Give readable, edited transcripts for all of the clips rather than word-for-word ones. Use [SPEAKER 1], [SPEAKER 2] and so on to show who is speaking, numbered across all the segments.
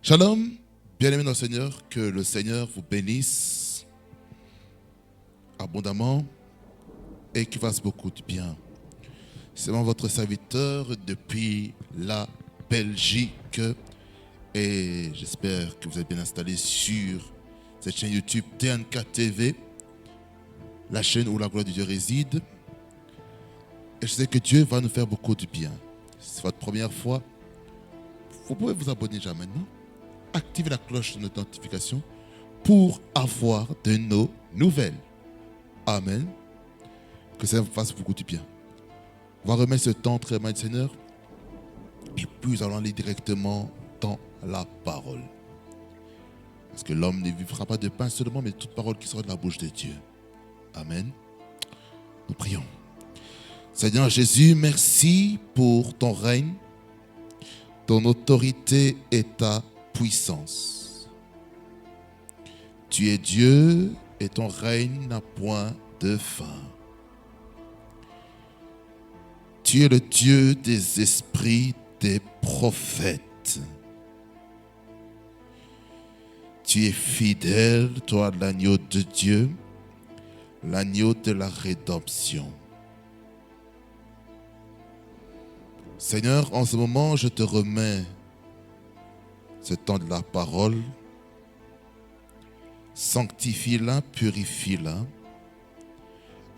[SPEAKER 1] Shalom, bien-aimés dans le Seigneur, que le Seigneur vous bénisse abondamment et qu'il fasse beaucoup de bien. C'est moi votre serviteur depuis la Belgique et j'espère que vous êtes bien installés sur cette chaîne YouTube TNK TV, la chaîne où la gloire de Dieu réside. Et je sais que Dieu va nous faire beaucoup de bien. Si c'est votre première fois, vous pouvez vous abonner déjà maintenant. Activez la cloche de notification pour avoir de nos nouvelles. Amen. Que ça vous fasse beaucoup de bien. On va remettre ce temps très mal, Seigneur. Et puis nous allons aller directement dans la parole. Parce que l'homme ne vivra pas de pain seulement, mais de toute parole qui sera de la bouche de Dieu. Amen. Nous prions. Seigneur Jésus, merci pour ton règne, ton autorité et ta puissance. Tu es Dieu et ton règne n'a point de fin. Tu es le Dieu des esprits des prophètes. Tu es fidèle, toi, l'agneau de Dieu, l'agneau de la rédemption. Seigneur, en ce moment, je te remets ce temps de la parole. Sanctifie-la, purifie-la,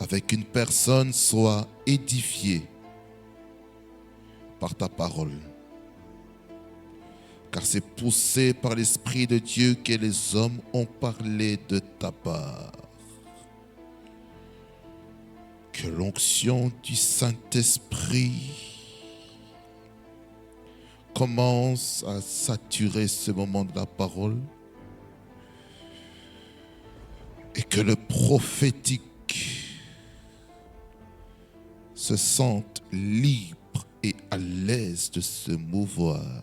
[SPEAKER 1] avec une personne soit édifiée par ta parole. Car c'est poussé par l'Esprit de Dieu que les hommes ont parlé de ta part. Que l'onction du Saint-Esprit commence à saturer ce moment de la parole et que le prophétique se sente libre et à l'aise de se mouvoir.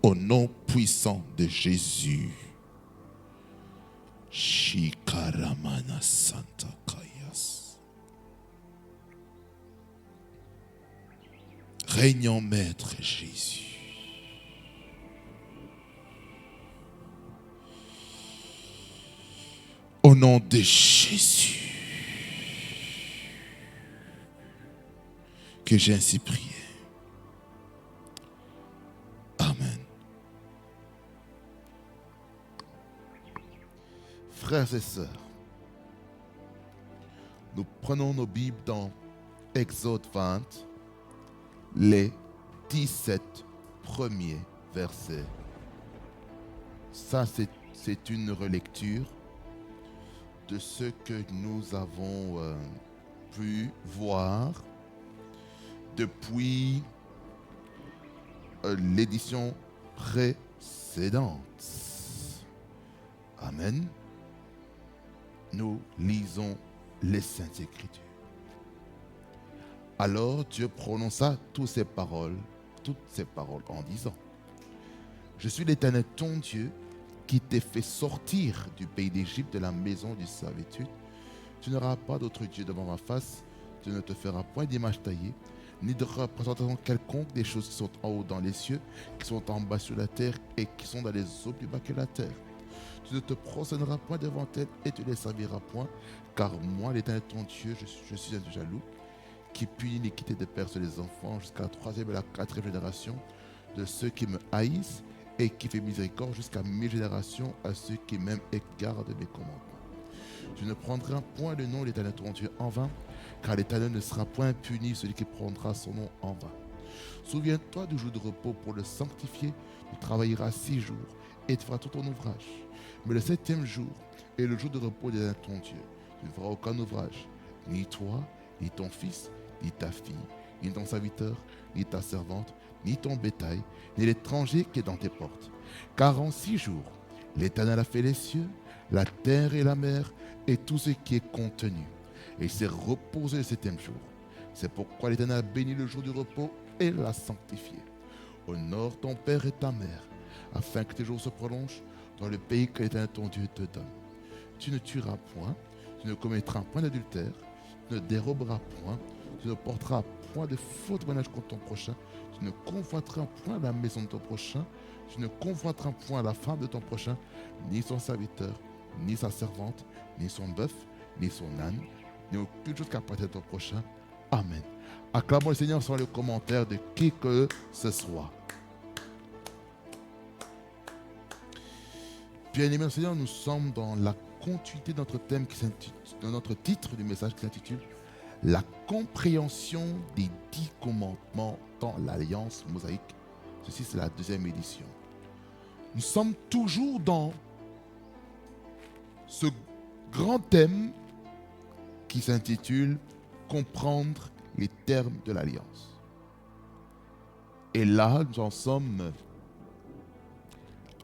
[SPEAKER 1] Au nom puissant de Jésus. Shikaramana Santa Kayas. Régnant Maître Jésus. Au nom de Jésus. Que j'ai ainsi prié. Amen. Frères et sœurs, nous prenons nos Bibles dans Exode 20, les 17 premiers versets. Ça, c'est une relecture de ce que nous avons pu voir depuis l'édition précédente. Amen. Nous lisons les Saintes Écritures. Alors Dieu prononça toutes ces paroles en disant: Je suis l'Éternel ton Dieu qui t'ai fait sortir du pays d'Égypte, de la maison de servitude. Tu n'auras pas d'autre Dieu devant ma face. Tu ne te feras point d'image taillée, ni de représentation quelconque des choses qui sont en haut dans les cieux, qui sont en bas sur la terre et qui sont dans les eaux plus bas que la terre. Tu ne te prosterneras point devant elles et tu ne les serviras point, car moi, l'Éternel ton Dieu, je suis un Dieu jaloux, qui punit l'iniquité des pères sur les enfants jusqu'à la 3e et la 4e génération de ceux qui me haïssent, et qui fait miséricorde jusqu'à 1000 générations à ceux qui m'aiment et gardent mes commandements. Tu ne prendras point le nom de l'Éternel ton Dieu en vain, car l'Éternel ne sera point puni celui qui prendra son nom en vain. Souviens-toi du jour de repos pour le sanctifier. Tu travailleras 6 jours et tu feras tout ton ouvrage. Mais le 7e jour est le jour de repos de l'Éternel ton Dieu. Tu ne feras aucun ouvrage, ni toi, ni ton fils, ni ta fille, ni ton serviteur, ni ta servante, ni ton bétail, ni l'étranger qui est dans tes portes. Car en 6 jours, l'Éternel a fait les cieux, la terre et la mer, et tout ce qui est contenu. Et il s'est reposé le 7e jour. C'est pourquoi l'Éternel a béni le jour du repos et l'a sanctifié. Honore ton père et ta mère, afin que tes jours se prolongent dans le pays que l'Éternel ton Dieu te donne. Tu ne tueras point, tu ne commettras point d'adultère, tu ne déroberas point, Tu ne porteras point de faux témoignage contre ton prochain. Tu ne convoiteras point la maison de ton prochain. Tu ne convoiteras point la femme de ton prochain, ni son serviteur, ni sa servante, ni son bœuf, ni son âne, ni aucune chose qui appartient à ton prochain. Amen. Acclamons le Seigneur sur le commentaire de qui que ce soit. Bien-aimés au Seigneur, nous sommes dans la continuité de notre thème, de notre titre du message qui s'intitule « La compréhension des 10 commandements dans l'Alliance mosaïque ». Ceci, c'est la 2e édition. Nous sommes toujours dans ce grand thème qui s'intitule « Comprendre les termes de l'Alliance ». Et là, nous en sommes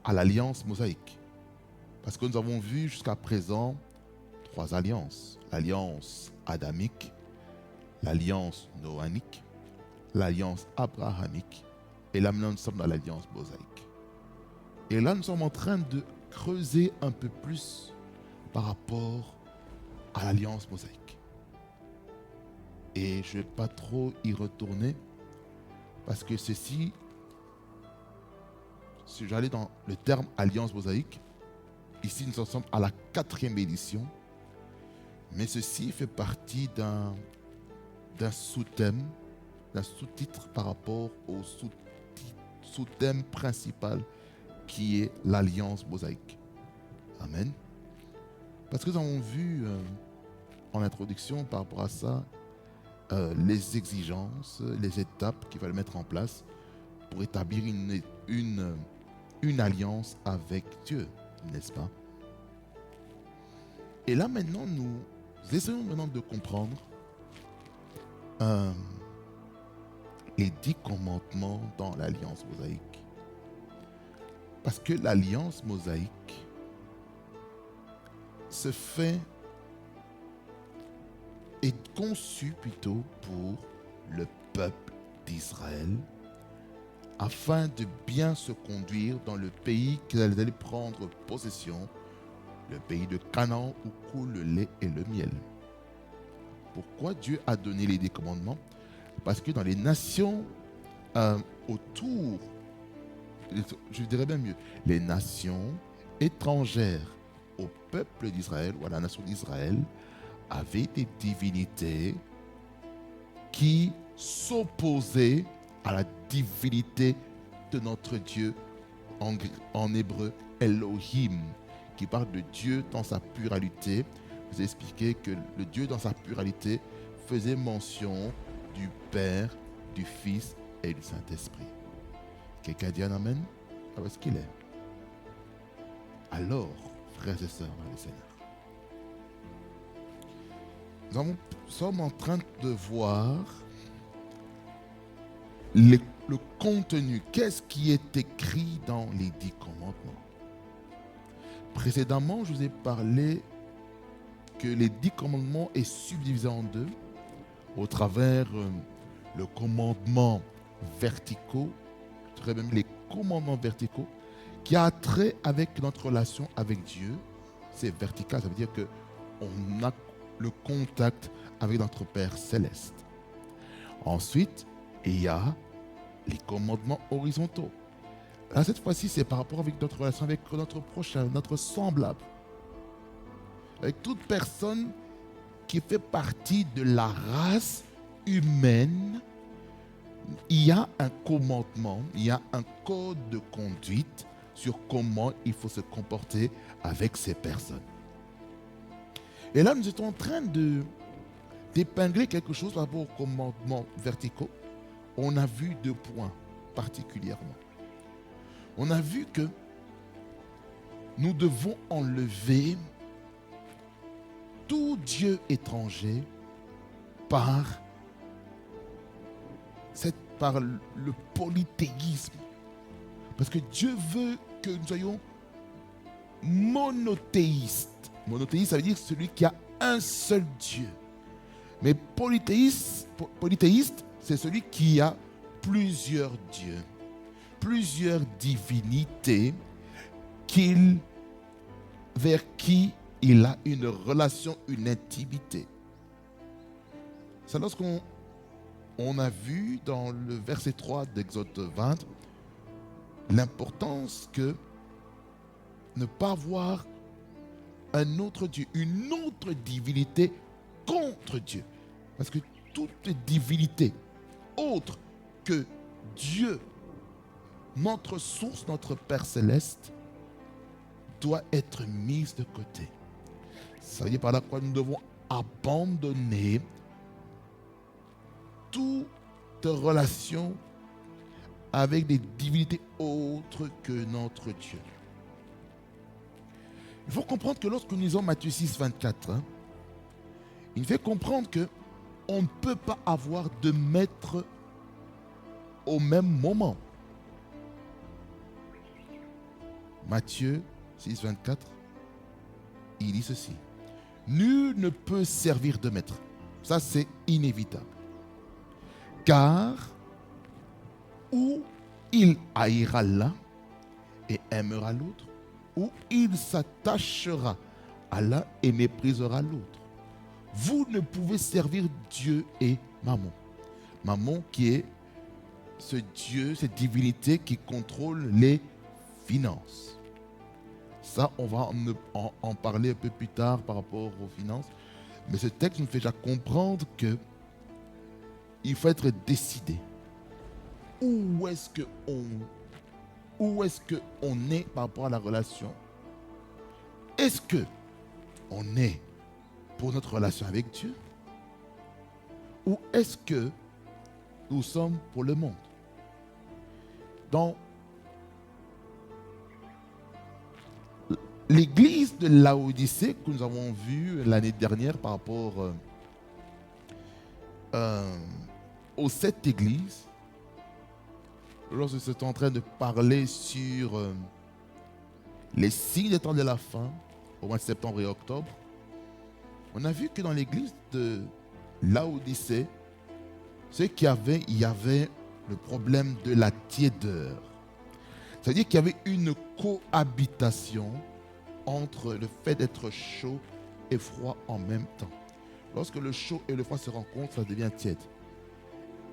[SPEAKER 1] à l'Alliance mosaïque. Parce que nous avons vu jusqu'à présent 3 alliances. L'alliance adamique, l'alliance noanique, l'alliance abrahamique. Et là maintenant nous sommes dans l'alliance mosaïque. Et là nous sommes en train de creuser un peu plus par rapport à l'alliance mosaïque. Et je ne vais pas trop y retourner parce que ceci, si j'allais dans le terme alliance mosaïque, ici, nous en sommes à la 4e édition, mais ceci fait partie d'un sous-thème, d'un sous-titre par rapport au sous-thème principal qui est l'Alliance mosaïque. Amen. Parce que nous avons vu en introduction par rapport à ça les exigences, les étapes qu'il fallait mettre en place pour établir une alliance avec Dieu. N'est-ce pas? Et là maintenant, nous essayons maintenant de comprendre les 10 commandements dans l'Alliance mosaïque. Parce que l'Alliance mosaïque se fait, est conçue plutôt pour le peuple d'Israël, afin de bien se conduire dans le pays qu'ils allaient prendre possession, le pays de Canaan où coule le lait et le miel. Pourquoi Dieu a donné les 10 commandements? Parce que dans les nations autour, je dirais bien mieux, les nations étrangères au peuple d'Israël ou à la nation d'Israël avaient des divinités qui s'opposaient à la divinité de notre Dieu, en hébreu Elohim, qui parle de Dieu dans sa pluralité. Vous expliquez que le Dieu dans sa pluralité faisait mention du Père, du Fils et du Saint-Esprit. Quelqu'un dit un amen? Où est-ce qu'il est? Alors, frères et sœurs dans le Seigneur, nous sommes en train de voir le contenu. Qu'est-ce qui est écrit dans les 10 commandements? Précédemment, je vous ai parlé que les 10 commandements est subdivisé en 2 au travers le commandement verticaux, très bien les commandements verticaux, qui a trait avec notre relation avec Dieu. C'est vertical, ça veut dire qu'on a le contact avec notre Père céleste. Ensuite, il y a les commandements horizontaux. Là, cette fois-ci, c'est par rapport avec notre relation avec notre prochain, notre semblable. Avec toute personne qui fait partie de la race humaine, il y a un commandement, il y a un code de conduite sur comment il faut se comporter avec ces personnes. Et là, nous étions en train d'épingler quelque chose par rapport aux commandements verticaux. On a vu 2 points particulièrement. On a vu que nous devons enlever tout Dieu étranger par le polythéisme. Parce que Dieu veut que nous soyons monothéistes. Monothéiste, ça veut dire celui qui a un seul Dieu. Mais polythéiste, c'est celui qui a plusieurs dieux, plusieurs divinités vers qui il a une relation, une intimité. C'est lorsqu'on on a vu dans le verset 3 d'Exode 20 l'importance que ne pas avoir un autre Dieu, une autre divinité contre Dieu. Parce que toute divinité autre que Dieu, notre source, notre Père céleste, doit être mise de côté. Ça veut dire par là quoi nous devons abandonner toute relation avec des divinités autres que notre Dieu. Il faut comprendre que lorsque nous lisons Matthieu 6, 24, il nous fait comprendre qu'on ne peut pas avoir de maître au même moment. Matthieu 6, 24, il dit ceci. Nul ne peut servir de maître. Ça, c'est inévitable. Car ou il haïra l'un et aimera l'autre, ou il s'attachera à l'un et méprisera l'autre. Vous ne pouvez servir Dieu et Mammon. Mammon qui est ce Dieu, cette divinité qui contrôle les finances. Ça, on va en parler un peu plus tard par rapport aux finances. Mais ce texte nous fait déjà comprendre qu'il faut être décidé. Où est-ce qu'on est par rapport à la relation? Est-ce qu'on est pour notre relation avec Dieu? Ou est-ce que nous sommes pour le monde? Dans l'église de Laodicée que nous avons vue l'année dernière par rapport aux 7 églises, lorsque c'était en train de parler sur les signes des temps de la fin, au mois de septembre et octobre, on a vu que dans l'église de Laodicée, il y avait le problème de la tiédeur. C'est-à-dire qu'il y avait une cohabitation entre le fait d'être chaud et froid en même temps. Lorsque le chaud et le froid se rencontrent, ça devient tiède.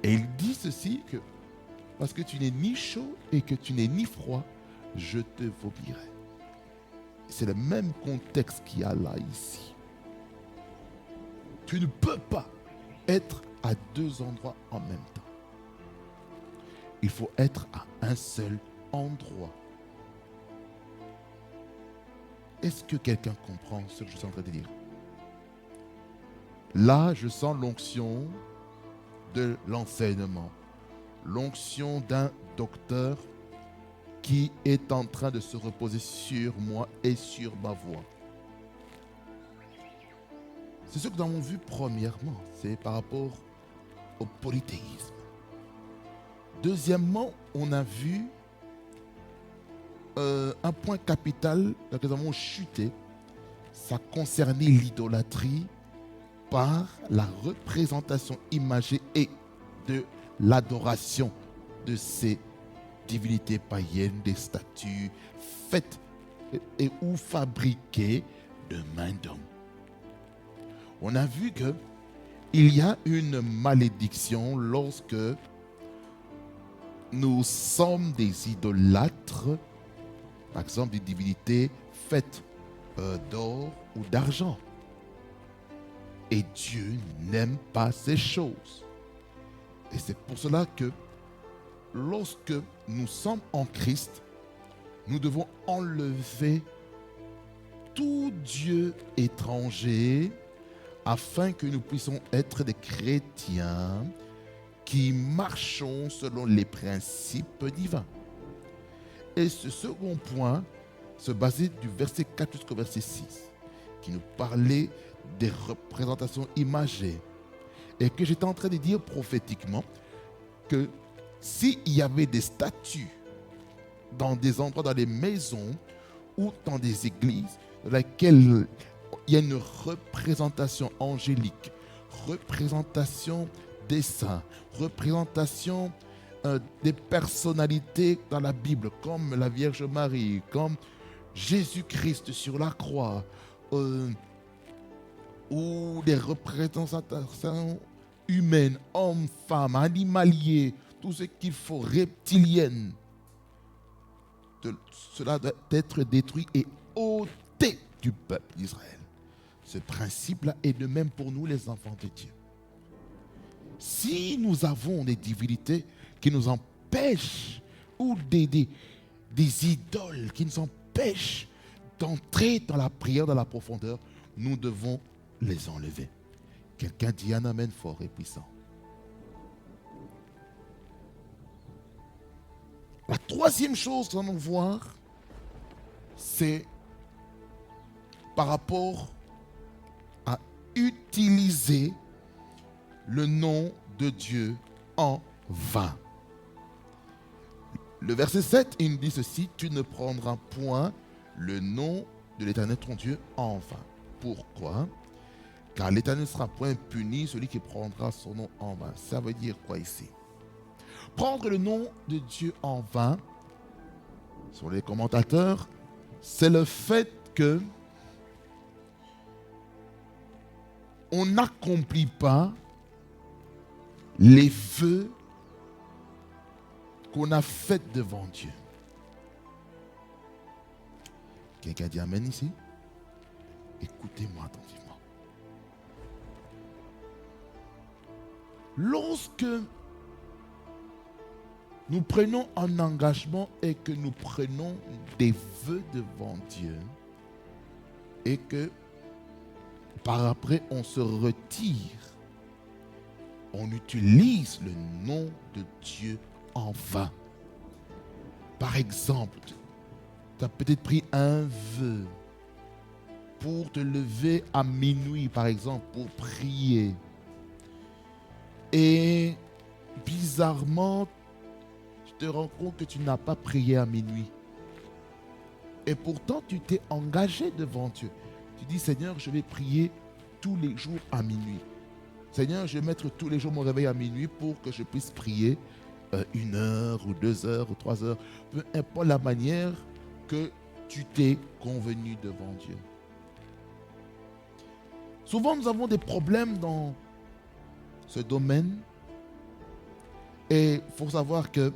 [SPEAKER 1] Et il dit ceci, que parce que tu n'es ni chaud et que tu n'es ni froid, je te vomirai. C'est le même contexte qu'il y a là, ici. Tu ne peux pas être à 2 endroits en même temps. Il faut être à un seul endroit. Est-ce que quelqu'un comprend ce que je suis en train de dire? Là, je sens l'onction de l'enseignement. L'onction d'un docteur qui est en train de se reposer sur moi et sur ma voix. C'est ce que nous avons vu premièrement, c'est par rapport au polythéisme. Deuxièmement, on a vu un point capital dans lequel nous avons chuté. Ça concernait l'idolâtrie par la représentation imagée et de l'adoration de ces divinités païennes, des statues faites et ou fabriquées de main d'homme. On a vu qu'il y a une malédiction lorsque nous sommes des idolâtres, par exemple des divinités faites d'or ou d'argent. Et Dieu n'aime pas ces choses. Et c'est pour cela que lorsque nous sommes en Christ, nous devons enlever tout Dieu étranger afin que nous puissions être des chrétiens qui marchons selon les principes divins. Et ce second point se basait du verset 4 jusqu'au verset 6, qui nous parlait des représentations imagées. Et que j'étais en train de dire prophétiquement que s'il y avait des statues dans des endroits, dans des maisons ou dans des églises, dans lesquelles il y a une représentation angélique, représentation des saints, représentation des personnalités dans la Bible, comme la Vierge Marie, comme Jésus-Christ sur la croix, ou des représentations humaine, homme, femme, animalier, tout ce qu'il faut, reptilienne, cela doit être détruit et ôté du peuple d'Israël. Ce principe-là est de même pour nous, les enfants de Dieu. Si nous avons des divinités qui nous empêchent, ou des idoles qui nous empêchent d'entrer dans la prière, dans la profondeur, nous devons les enlever. Quelqu'un dit un amen fort et puissant. La troisième chose que nous allons voir, c'est par rapport à utiliser le nom de Dieu en vain. Le verset 7, il nous dit ceci: tu ne prendras point le nom de l'Éternel ton Dieu en vain. Pourquoi? Car l'Éternel ne sera point puni celui qui prendra son nom en vain. Ça veut dire quoi ici? Prendre le nom de Dieu en vain, sur les commentateurs, c'est le fait que on n'accomplit pas les vœux qu'on a faits devant Dieu. Quelqu'un dit amen ici? Écoutez-moi attentivement. Lorsque nous prenons un engagement et que nous prenons des vœux devant Dieu et que par après on se retire, on utilise le nom de Dieu en vain. Par exemple, tu as peut-être pris un vœu pour te lever à minuit, par exemple, pour prier. Et bizarrement, tu te rends compte que tu n'as pas prié à minuit. Et pourtant, tu t'es engagé devant Dieu. Tu dis, Seigneur, je vais prier tous les jours à minuit. Seigneur, je vais mettre tous les jours mon réveil à minuit pour que je puisse prier 1 heure ou 2 heures ou 3 heures. Peu importe la manière que tu t'es convenu devant Dieu. Souvent, nous avons des problèmes dans ce domaine. Et il faut savoir que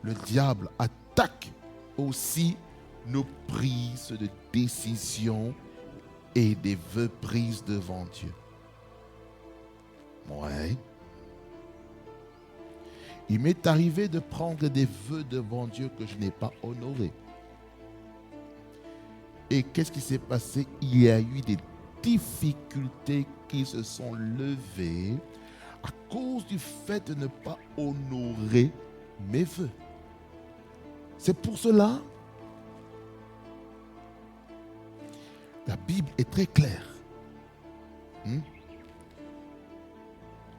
[SPEAKER 1] le diable attaque aussi nos prises de décision et des vœux prises devant Dieu. Ouais. Il m'est arrivé de prendre des vœux devant Dieu que je n'ai pas honorés. Et qu'est-ce qui s'est passé? Il y a eu des difficultés qui se sont levées à cause du fait de ne pas honorer mes vœux. C'est pour cela, la Bible est très claire.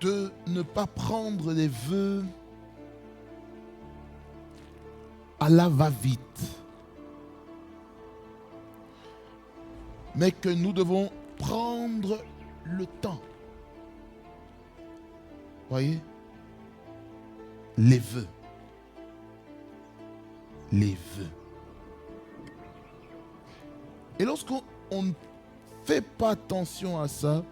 [SPEAKER 1] De ne pas prendre des vœux à la va-vite, mais que nous devons prendre le temps. Voyez, les vœux. Les vœux. Et lorsqu'on ne fait pas attention à ça,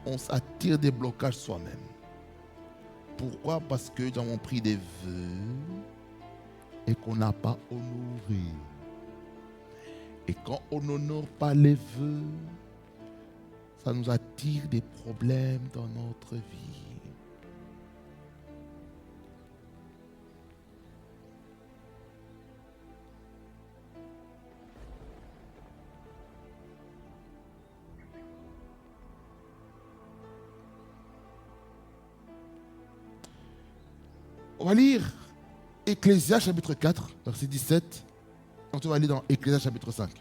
[SPEAKER 1] on s'attire des blocages soi-même. Pourquoi? Parce que nous avons pris des vœux et qu'on n'a pas honoré. Et quand on n'honore pas les vœux, ça nous attire des problèmes dans notre vie. On va lire Ecclésias chapitre 4, verset 17. Quand on va aller dans Ecclésias chapitre 5.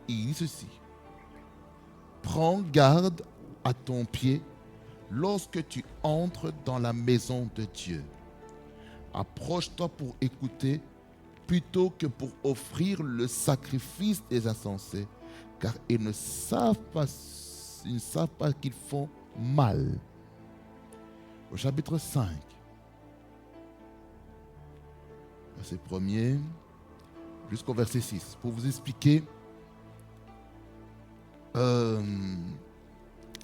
[SPEAKER 1] Il dit ceci: prends garde à ton pied lorsque tu entres dans la maison de Dieu. Approche-toi pour écouter plutôt que pour offrir le sacrifice des insensés, car ils ne savent pas qu'ils font mal. Au chapitre 5, verset 1er jusqu'au verset 6, pour vous expliquer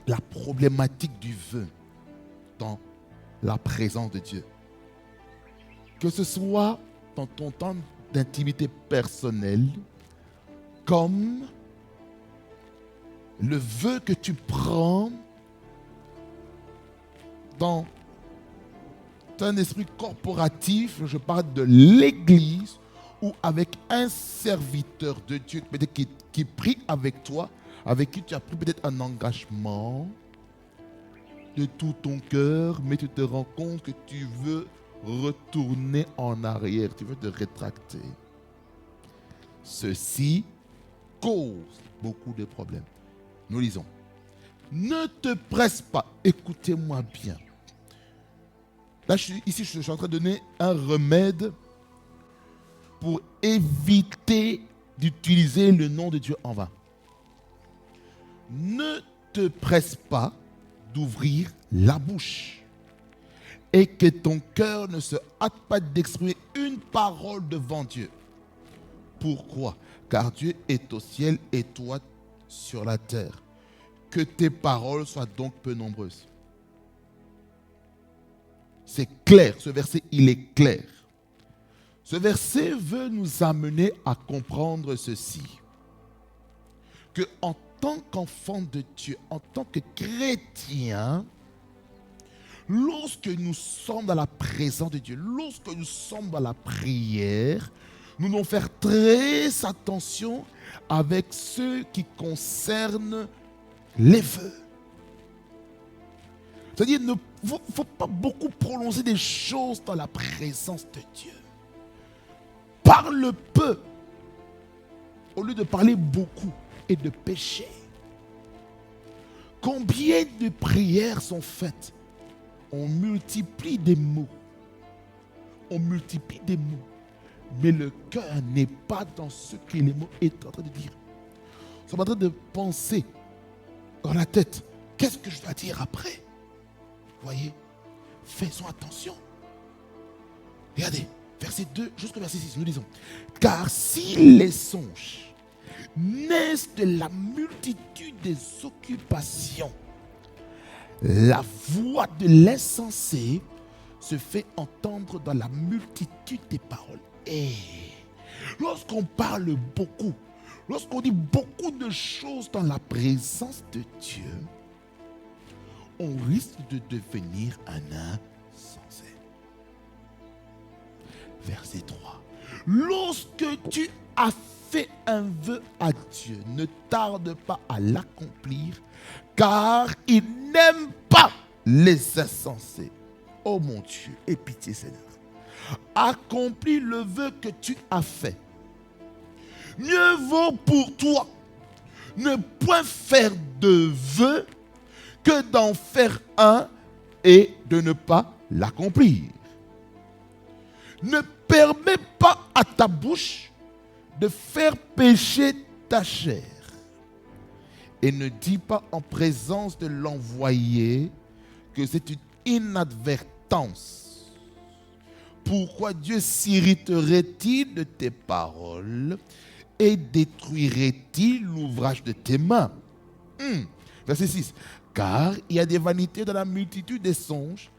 [SPEAKER 1] la problématique du vœu dans la présence de Dieu. Que ce soit dans ton temps d'intimité personnelle, comme le vœu que tu prends dans un esprit corporatif, je parle de l'Église, ou avec un serviteur de Dieu peut-être qui prie avec toi, avec qui tu as pris peut-être un engagement de tout ton cœur, mais tu te rends compte que tu veux retourner en arrière, tu veux te rétracter. Ceci cause beaucoup de problèmes. Nous lisons. Ne te presse pas, écoutez-moi bien. Là, ici, je suis en train de donner un remède pour éviter d'utiliser le nom de Dieu en vain. Ne te presse pas d'ouvrir la bouche et que ton cœur ne se hâte pas d'exprimer une parole devant Dieu. Pourquoi? Car Dieu est au ciel et toi sur la terre. Que tes paroles soient donc peu nombreuses. C'est clair, ce verset, il est clair. Ce verset veut nous amener à comprendre ceci. Que en tant qu'enfant de Dieu, en tant que chrétien, lorsque nous sommes dans la présence de Dieu, lorsque nous sommes dans la prière, nous devons faire très attention avec ce qui concerne les vœux. C'est-à-dire, il ne faut pas beaucoup prononcer des choses dans la présence de Dieu. Parle peu au lieu de parler beaucoup et de pécher. Combien de prières sont faites? On multiplie des mots. On multiplie des mots. Mais le cœur n'est pas dans ce que les mots est en train de dire. Nous sommes en train de penser dans la tête. Qu'est-ce que je dois dire après? Voyez, faisons attention. Regardez, verset 2 jusqu'au verset 6, nous lisons. Car si les songes naissent de la multitude des occupations, la voix de l'insensé se fait entendre dans la multitude des paroles. Et lorsqu'on parle beaucoup, lorsqu'on dit beaucoup de choses dans la présence de Dieu, on risque de devenir un insensé. Verset 3. Lorsque tu as fait un vœu à Dieu, ne tarde pas à l'accomplir, car il n'aime pas les insensés. Oh mon Dieu, aie pitié Seigneur. Accomplis le vœu que tu as fait. Mieux vaut pour toi ne point faire de vœu que d'en faire un et de ne pas l'accomplir. Ne permets pas à ta bouche de faire pécher ta chair. Et ne dis pas en présence de l'envoyé que c'est une inadvertance. Pourquoi Dieu s'irriterait-il de tes paroles et détruirait-il l'ouvrage de tes mains? Verset 6. Car il y a des vanités dans la multitude des songes,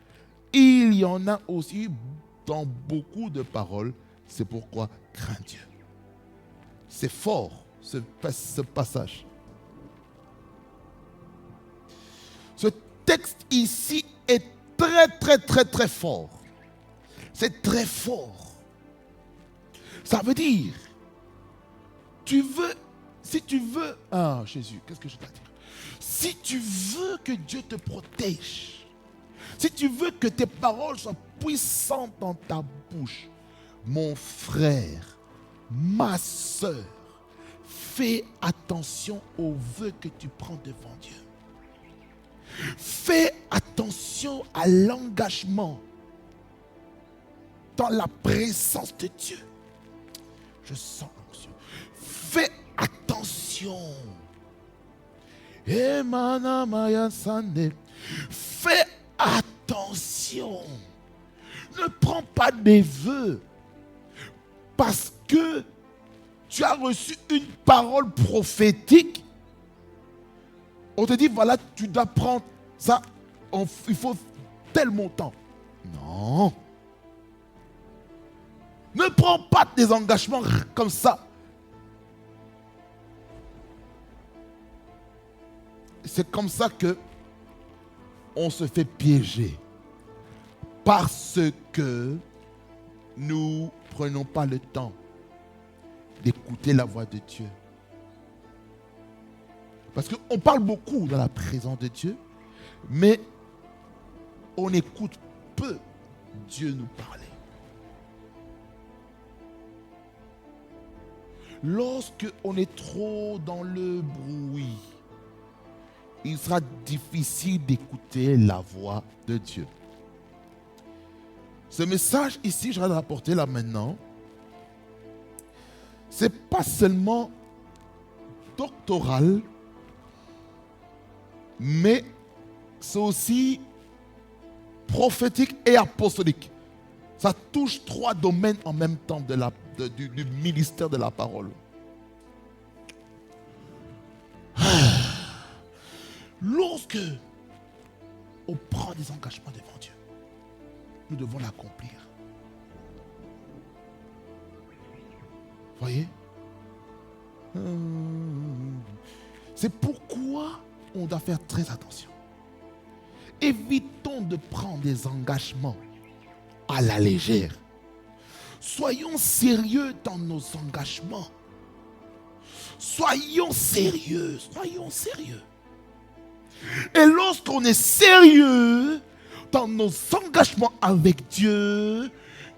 [SPEAKER 1] il y en a aussi dans beaucoup de paroles. C'est pourquoi crains Dieu. C'est fort ce passage. Ce texte ici est très fort. C'est très fort. Ça veut dire, si tu veux, Jésus, qu'est-ce que je dois dire? Si tu veux que Dieu te protège, si tu veux que tes paroles soient puissantes dans ta bouche, mon frère, ma soeur, fais attention aux vœux que tu prends devant Dieu. Fais attention à l'engagement dans la présence de Dieu. Je sens l'onction. Fais attention. Fais attention. Ne prends pas des vœux parce que tu as reçu une parole prophétique On te dit, voilà, tu dois prendre ça, il faut tel montant. Non. Ne prends pas des engagements comme ça. C'est comme ça que on se fait piéger. Parce que nous ne prenons pas le temps d'écouter la voix de Dieu. Parce qu'on parle beaucoup dans la présence de Dieu, mais on écoute peu Dieu nous parler. Lorsque on est trop dans le bruit, il sera difficile d'écouter la voix de Dieu. Ce message ici, je vais le rapporter là maintenant. Ce n'est pas seulement doctoral, mais c'est aussi prophétique et apostolique. Ça touche 3 domaines en même temps du ministère de la parole. Lorsque on prend des engagements devant Dieu, nous devons l'accomplir. Voyez? C'est pourquoi on doit faire très attention. Évitons de prendre des engagements à la légère. Soyons sérieux dans nos engagements. Soyons sérieux, soyons sérieux. Et lorsqu'on est sérieux dans nos engagements avec Dieu,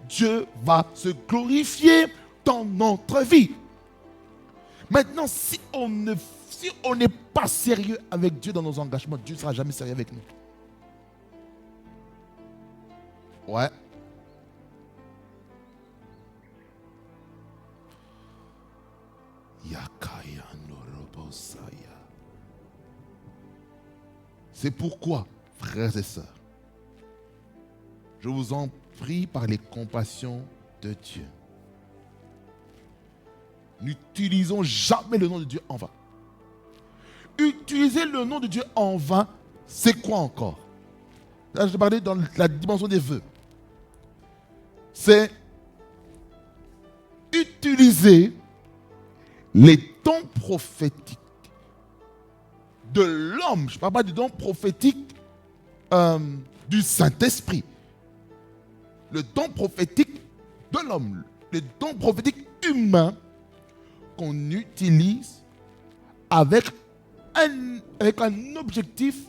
[SPEAKER 1] Dieu va se glorifier dans notre vie. Maintenant, si on n'est pas sérieux avec Dieu dans nos engagements, Dieu ne sera jamais sérieux avec nous. Ouais. C'est pourquoi, frères et sœurs, je vous en prie par les compassions de Dieu, n'utilisons jamais le nom de Dieu en vain. Utiliser le nom de Dieu en vain, c'est quoi encore? Là, je parlais dans la dimension des vœux. C'est utiliser les dons prophétiques de l'homme. Je ne parle pas du don prophétique du Saint-Esprit. Le don prophétique de l'homme. Le don prophétique humain qu'on utilise avec un objectif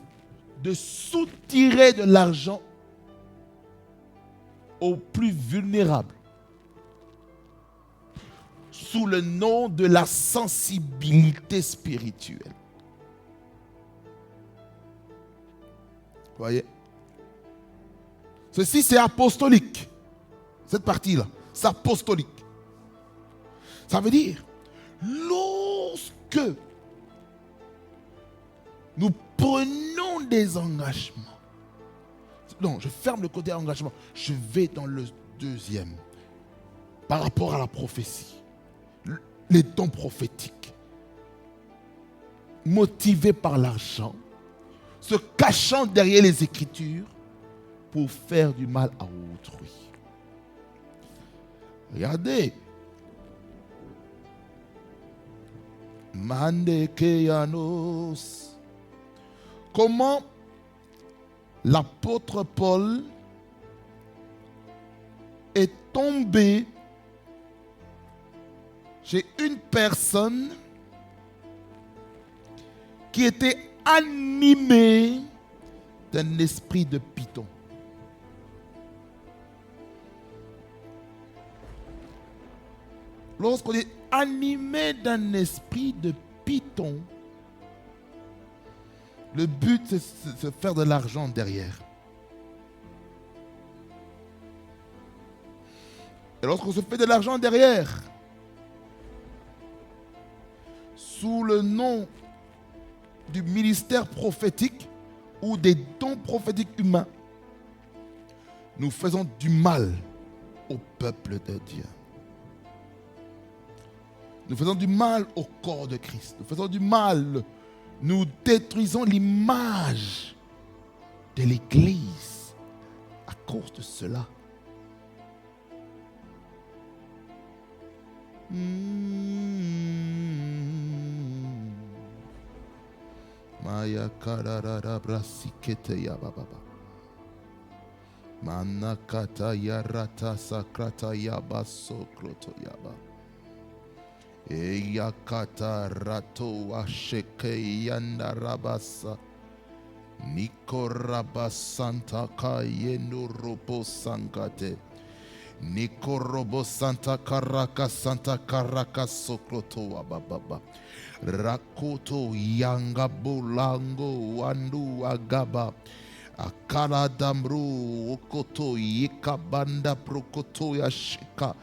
[SPEAKER 1] de soutirer de l'argent aux plus vulnérables. Sous le nom de la sensibilité spirituelle. Vous voyez? Ceci, c'est apostolique. Cette partie-là, c'est apostolique. Ça veut dire, lorsque nous prenons des engagements, non, je ferme le côté engagement, je vais dans le deuxième, par rapport à la prophétie, les dons prophétiques, motivés par l'argent, se cachant derrière les Écritures pour faire du mal à autrui. Regardez. Comment l'apôtre Paul est tombé chez une personne qui était animée d'un esprit de python. Lorsqu'on est animé d'un esprit de python, le but, c'est de faire de l'argent derrière. Et lorsqu'on se fait de l'argent derrière, sous le nom du ministère prophétique ou des dons prophétiques humains, nous faisons du mal au peuple de Dieu. Nous faisons du mal au corps de Christ. Nous faisons du mal Nous détruisons l'image de l'Église à cause de cela. Maya kararara brasikete ya baba. Manakata yarata sakrata yaba sokroto yaba. Eyakata rato asheke yanda rabasa. Nikorabasanta kayenu robo sankate. Nikorobo Santa Caracas Sokroto Ababa Rakoto Yanga Bolango Wandu Agaba Akala Damru Okoto Yekabanda Prokoto Yashika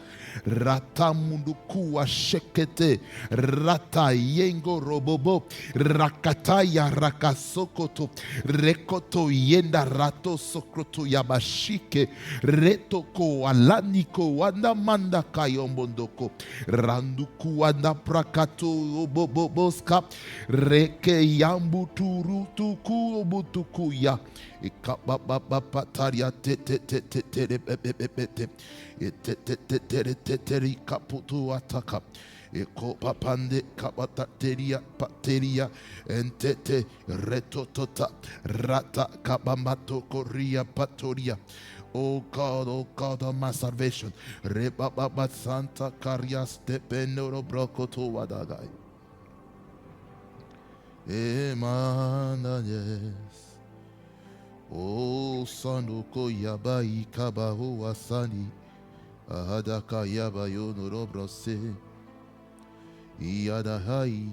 [SPEAKER 1] Rata Munduku Ashekete Rata Yengo Robobo Rakataya Rakasokoto Rekoto Yenda Rato Sokroto Yabashike Retoko Alaniko Wanda Manda Kayombondoko Randuku Wanda Prakato Oboboska Reke Yambuturu Tuku Obutuku Ya Ikababapataria Teteri kaputu ataka. Eko papande kabatateria pateria entete retotota rata kabamato koria patoria. Oh God of my salvation. Rebaba Santa Caria Stepenoro Brocoto Wadagai. Emananes. Oh Sanuko Yabai Kabahu Asani. Ahadaka Yabayo Norobrose. Iyadahai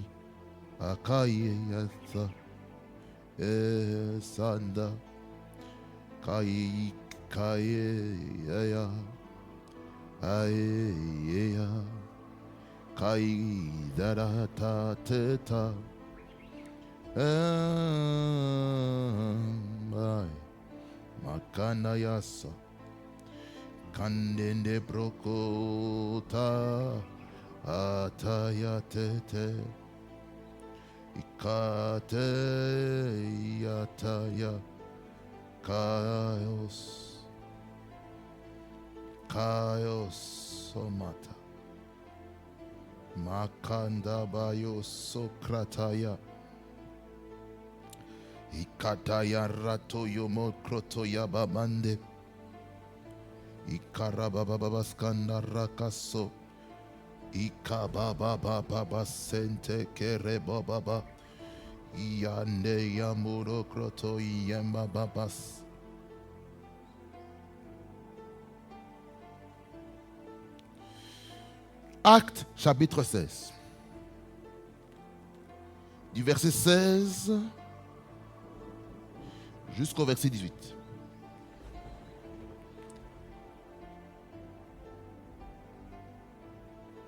[SPEAKER 1] Akaye Yasa. Sanda. Kai ya aye kai darata teta makana yasa kandende brokota ataya tete ikate yataya Kaios somata makanda bayo sokrataya ikataya rato yomo kroto yabamande ikarababa skanda rakaso ikababa sente kerebaba yande yamuro kroto yembabas. Actes chapitre 16. Du verset 16 jusqu'au verset 18.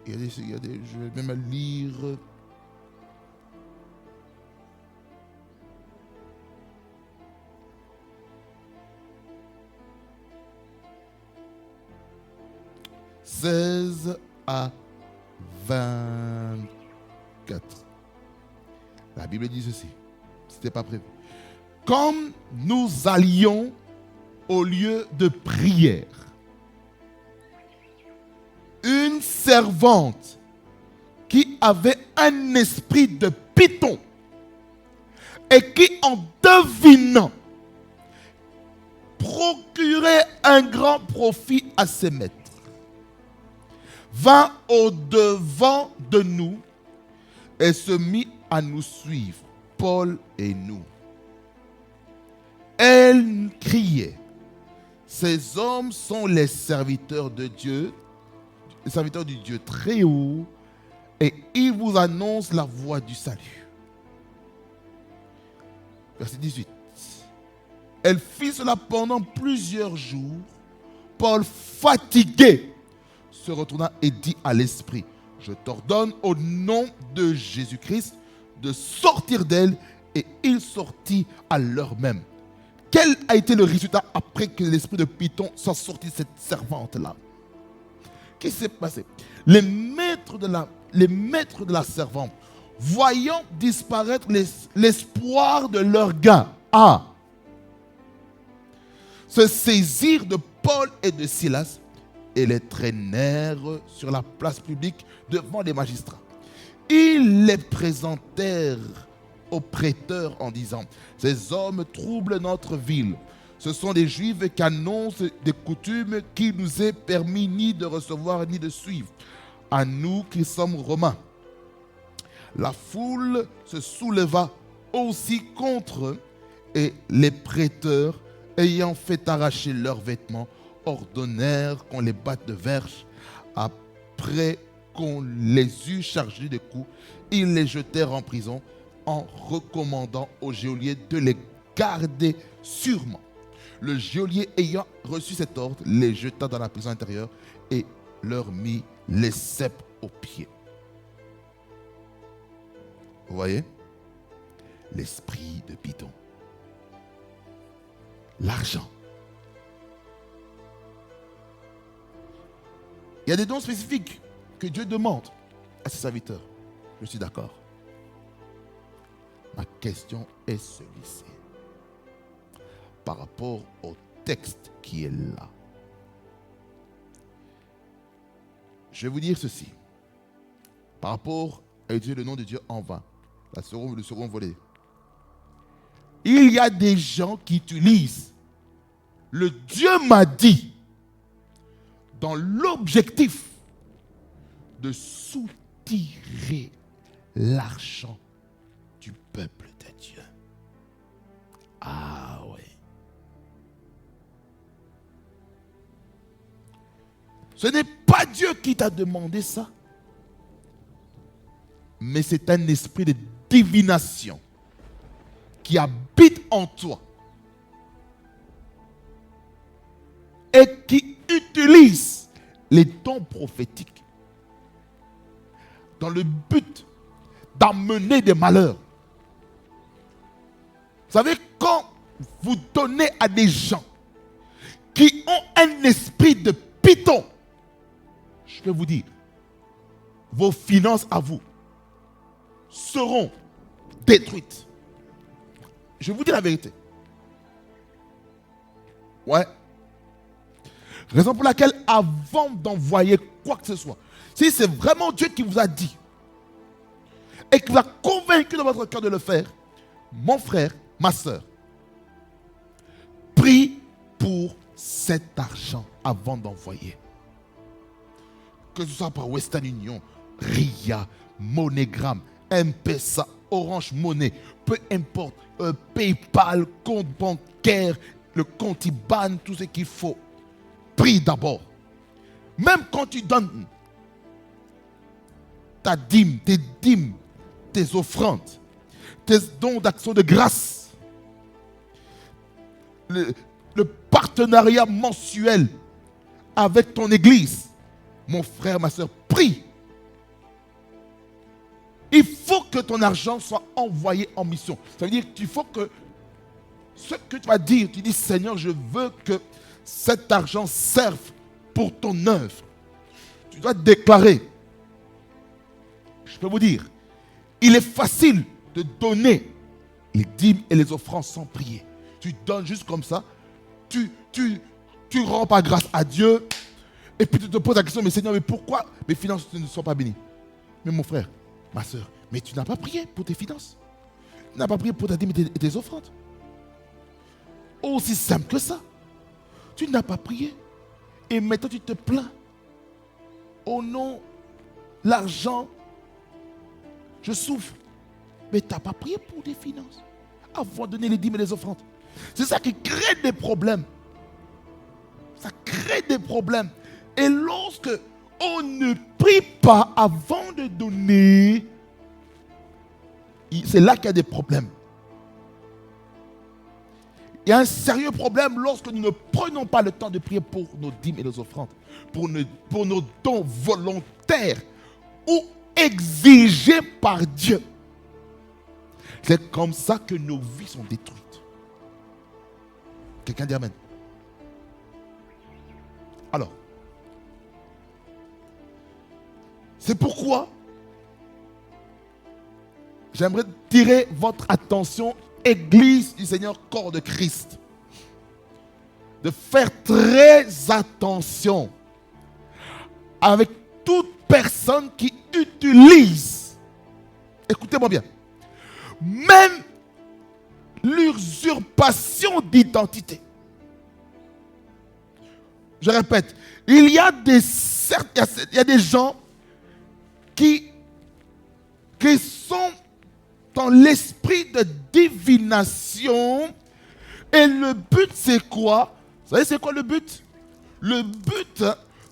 [SPEAKER 1] Je vais même lire. « 16 à 24. La Bible dit ceci. C'était pas prévu. Comme nous allions au lieu de prière, une servante qui avait un esprit de python et qui, en devinant, procurait un grand profit à ses maîtres, vint au-devant de nous et se mit à nous suivre, Paul et nous. Elle criait, ces hommes sont les serviteurs de Dieu, les serviteurs du Dieu très haut, et ils vous annoncent la voie du salut. Verset 18. Elle fit cela pendant plusieurs jours. Paul, fatigué, se retourna et dit à l'esprit, je t'ordonne au nom de Jésus-Christ de sortir d'elle, et il sortit à l'heure même. Quel a été le résultat après que l'esprit de Python soit sorti de cette servante-là? Qu'est-ce qui s'est passé? Les maîtres de la servante voyant disparaître l'espoir de leur gain, se saisirent de Paul et de Silas et les traînèrent sur la place publique devant les magistrats. Ils les présentèrent aux prêteurs en disant: ces hommes troublent notre ville. Ce sont des Juifs qui annoncent des coutumes qu'il nous est permis ni de recevoir ni de suivre, à nous qui sommes Romains. La foule se souleva aussi contre eux, et les prêteurs, ayant fait arracher leurs vêtements, ordonnèrent qu'on les batte de verges. Après qu'on les eut chargés de coups, ils les jetèrent en prison, en recommandant au geôlier de les garder sûrement. Le geôlier, ayant reçu cet ordre, les jeta dans la prison intérieure et leur mit les ceps aux pieds. Vous voyez? L'esprit de Python. L'argent. Il y a des dons spécifiques que Dieu demande à ses serviteurs. Je suis d'accord. Ma question est celui-ci. Par rapport au texte qui est là. Je vais vous dire ceci. Par rapport à utiliser le nom de Dieu en vain. Le second volet. Il y a des gens qui utilisent le Dieu m'a dit dans l'objectif de soutirer l'argent du peuple de Dieu. Ah oui. Ce n'est pas Dieu qui t'a demandé ça, mais c'est un esprit de divination qui habite en toi et qui utilise les dons prophétiques dans le but d'amener des malheurs. Vous savez, quand vous donnez à des gens qui ont un esprit de Python, je peux vous dire, vos finances à vous seront détruites. Je vous dis la vérité. Ouais. Raison pour laquelle, avant d'envoyer quoi que ce soit, si c'est vraiment Dieu qui vous a dit et qui vous a convaincu dans votre cœur de le faire, mon frère, ma soeur, prie pour cet argent avant d'envoyer. Que ce soit par Western Union, RIA, MoneyGram, M-Pesa, Orange Money, peu importe, PayPal, compte bancaire, le compte IBAN, tout ce qu'il faut. Prie d'abord. Même quand tu donnes ta dîme, tes offrandes, tes dons d'action de grâce, le partenariat mensuel avec ton église, mon frère, ma soeur, prie. Il faut que ton argent soit envoyé en mission. Ça veut dire qu'il faut que ce que tu vas dire, tu dis: Seigneur, je veux que cet argent serve pour ton œuvre. Tu dois déclarer. Je peux vous dire, il est facile de donner les dîmes et les offrandes sans prier. Tu donnes juste comme ça, tu rends pas grâce à Dieu, et puis tu te poses la question: mais Seigneur, mais pourquoi mes finances ne sont pas bénies? Mais mon frère, ma soeur, mais tu n'as pas prié pour tes finances. Tu n'as pas prié pour ta dîme et tes offrandes. Aussi simple que ça. Tu n'as pas prié. Et maintenant tu te plains. Oh non, l'argent, je souffre. Mais tu n'as pas prié pour tes finances avant de donner les dîmes et les offrandes. C'est ça qui crée des problèmes. Ça crée des problèmes. Et lorsque on ne prie pas avant de donner, c'est là qu'il y a des problèmes. Il y a un sérieux problème lorsque nous ne prenons pas le temps de prier pour nos dîmes et nos offrandes, pour nos dons volontaires ou exigés par Dieu. C'est comme ça que nos vies sont détruites. Quelqu'un dit amen. Alors, c'est pourquoi j'aimerais tirer votre attention, Église du Seigneur, corps de Christ, de faire très attention avec toute personne qui utilise, écoutez-moi bien, même l'usurpation d'identité. Je répète, il y a des gens qui sont dans l'esprit de divination. Et le but, c'est quoi? Vous savez, c'est quoi le but? Le but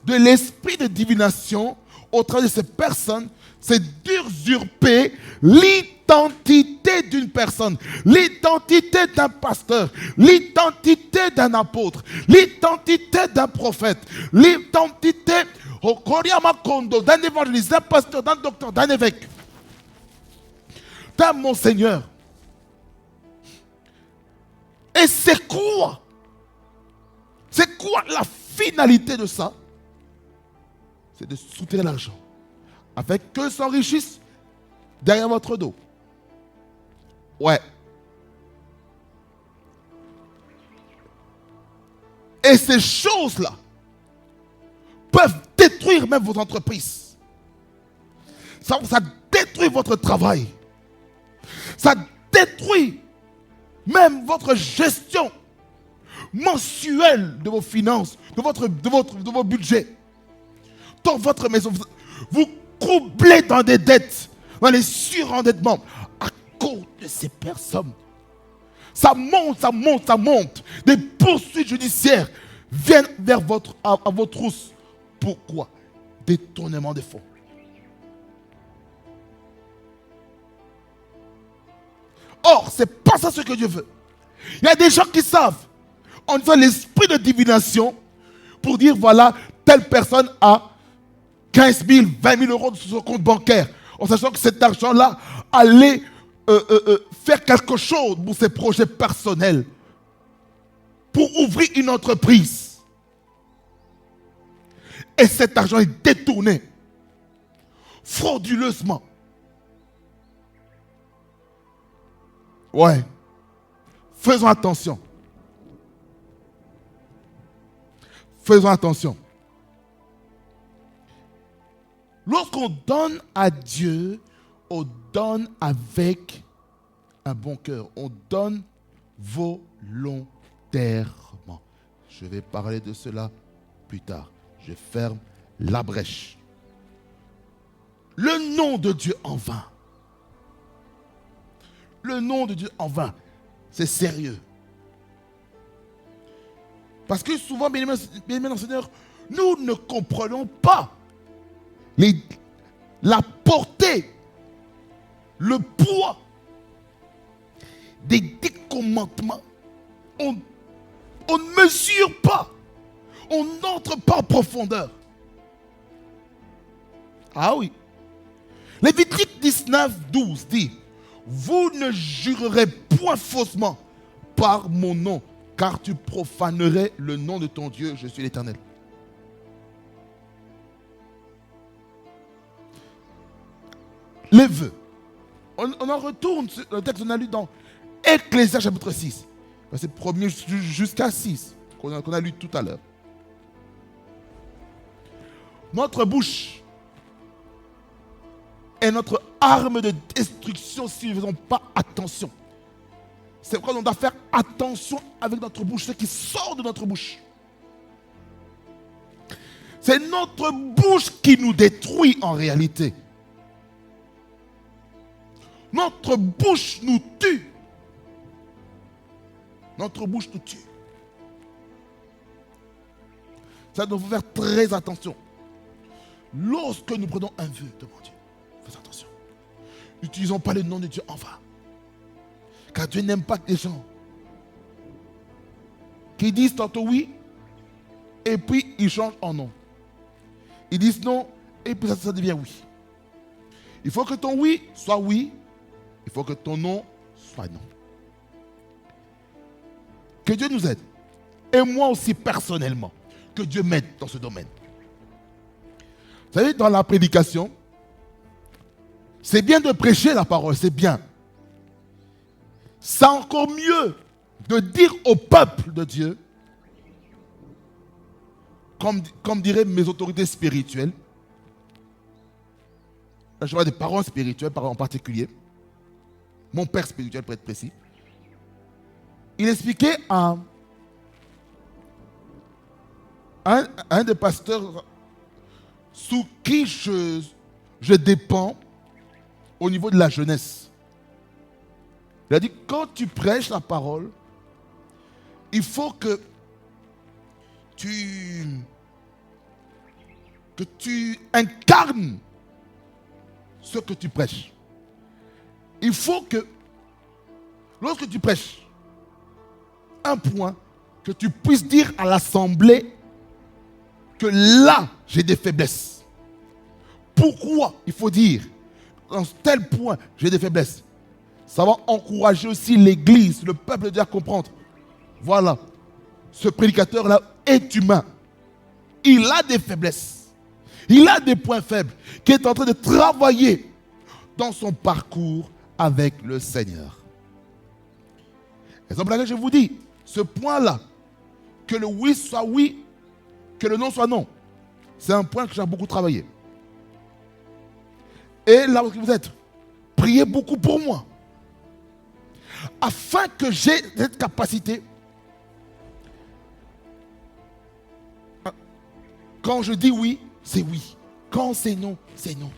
[SPEAKER 1] de l'esprit de divination au travers de ces personnes, c'est d'usurper l'identité d'une personne, l'identité d'un pasteur, l'identité d'un apôtre, l'identité d'un prophète, l'identité d'un évangéliste, d'un pasteur, d'un docteur, d'un évêque, d'un monseigneur. Et c'est quoi? C'est quoi la finalité de ça? C'est de soutirer l'argent, afin que s'enrichissent derrière votre dos. Ouais. Et ces choses-là peuvent détruire même vos entreprises. Ça détruit votre travail. Ça détruit même votre gestion mensuelle de vos finances, de vos budgets. Dans votre maison, vous coublez dans des dettes, dans les surendettements, à cause de ces personnes. Ça monte. Des poursuites judiciaires viennent vers à vos trousses. Pourquoi? Détournement des fonds. Or, ce n'est pas ça ce que Dieu veut. Il y a des gens qui savent, en faisant l'esprit de divination, pour dire voilà, telle personne a 15 000, 20 000 euros sur son compte bancaire, en sachant que cet argent-là allait faire quelque chose pour ses projets personnels, pour ouvrir une entreprise. Et cet argent est détourné frauduleusement. Ouais. Faisons attention. Faisons attention. Lorsqu'on donne à Dieu, on donne avec un bon cœur. On donne volontairement. Je vais parler de cela plus tard. Je ferme la brèche. Le nom de Dieu en vain. Le nom de Dieu en vain. C'est sérieux. Parce que souvent, bien aimés dans le Seigneur, nous ne comprenons pas la portée, le poids des 10 commandements. On ne mesure pas. On n'entre pas en profondeur. Ah oui. Lévitique 19, 12 dit: vous ne jurerez point faussement par mon nom, car tu profanerais le nom de ton Dieu, je suis l'Éternel. Les vœux. On en retourne sur le texte qu'on a lu dans Ecclésiaste chapitre 6, verset 1er jusqu'à 6, qu'on a lu tout à l'heure. Notre bouche est notre arme de destruction si nous ne faisons pas attention. C'est pourquoi on doit faire attention avec notre bouche, ce qui sort de notre bouche. C'est notre bouche qui nous détruit en réalité. Notre bouche nous tue. Notre bouche nous tue. Ça doit faire très attention. Lorsque nous prenons un vœu devant Dieu, faites attention. N'utilisons pas le nom de Dieu en vain. Car Dieu n'aime pas les gens qui disent tantôt oui et puis ils changent en non. Ils disent non et puis ça devient oui. Il faut que ton oui soit oui. Il faut que ton non soit non. Que Dieu nous aide. Et moi aussi personnellement. Que Dieu m'aide dans ce domaine. Vous savez, dans la prédication, C'est bien de prêcher la parole, c'est bien. C'est encore mieux de dire au peuple de Dieu, comme diraient mes autorités spirituelles, là, je vois des parents spirituels en particulier, mon père spirituel pour être précis, il expliquait à un des pasteurs sous qui je dépends au niveau de la jeunesse. Il a dit, quand tu prêches la parole, il faut que tu incarnes ce que tu prêches. Il faut que, lorsque tu prêches, un point, que tu puisses dire à l'assemblée que là, j'ai des faiblesses. Pourquoi il faut dire, dans tel point, j'ai des faiblesses? Ça va encourager aussi l'église, le peuple de Dieu à comprendre. Voilà, ce prédicateur-là est humain. Il a des faiblesses. Il a des points faibles qui est en train de travailler dans son parcours avec le Seigneur. Exemple là, je vous dis, ce point-là, que le oui soit oui, que le non soit non, c'est un point que j'ai beaucoup travaillé. Et là où vous êtes, priez beaucoup pour moi, afin que j'ai cette capacité. Quand je dis oui, c'est oui. Quand c'est non, c'est non.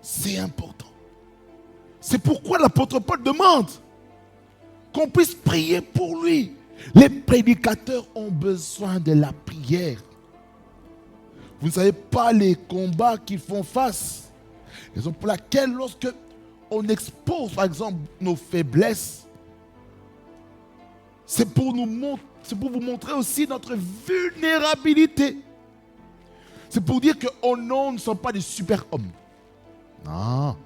[SPEAKER 1] C'est important. C'est pourquoi l'apôtre Paul demande qu'on puisse prier pour lui. Les prédicateurs ont besoin de la prière. Vous ne savez pas les combats qu'ils font face. Raison pour laquelle, lorsque on expose, par exemple, nos faiblesses, c'est pour vous montrer aussi notre vulnérabilité. C'est pour dire que nous ne sommes pas des super-hommes. Non.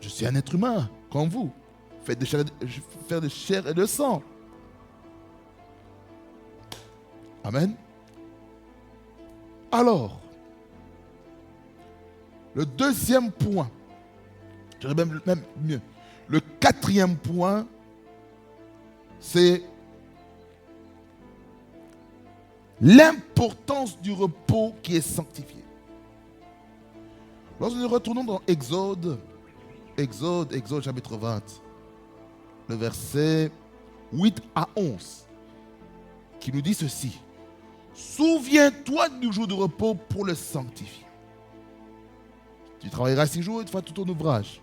[SPEAKER 1] Je suis un être humain, comme vous. Fait de chair et de sang. Amen. Alors, le deuxième point, je dirais même mieux, le quatrième point, c'est l'importance du repos qui est sanctifié. Lorsque nous retournons dans Exode chapitre 20, le verset 8 à 11, qui nous dit ceci. Souviens-toi du jour de repos pour le sanctifier. Tu travailleras 6 jours et tu feras tout ton ouvrage.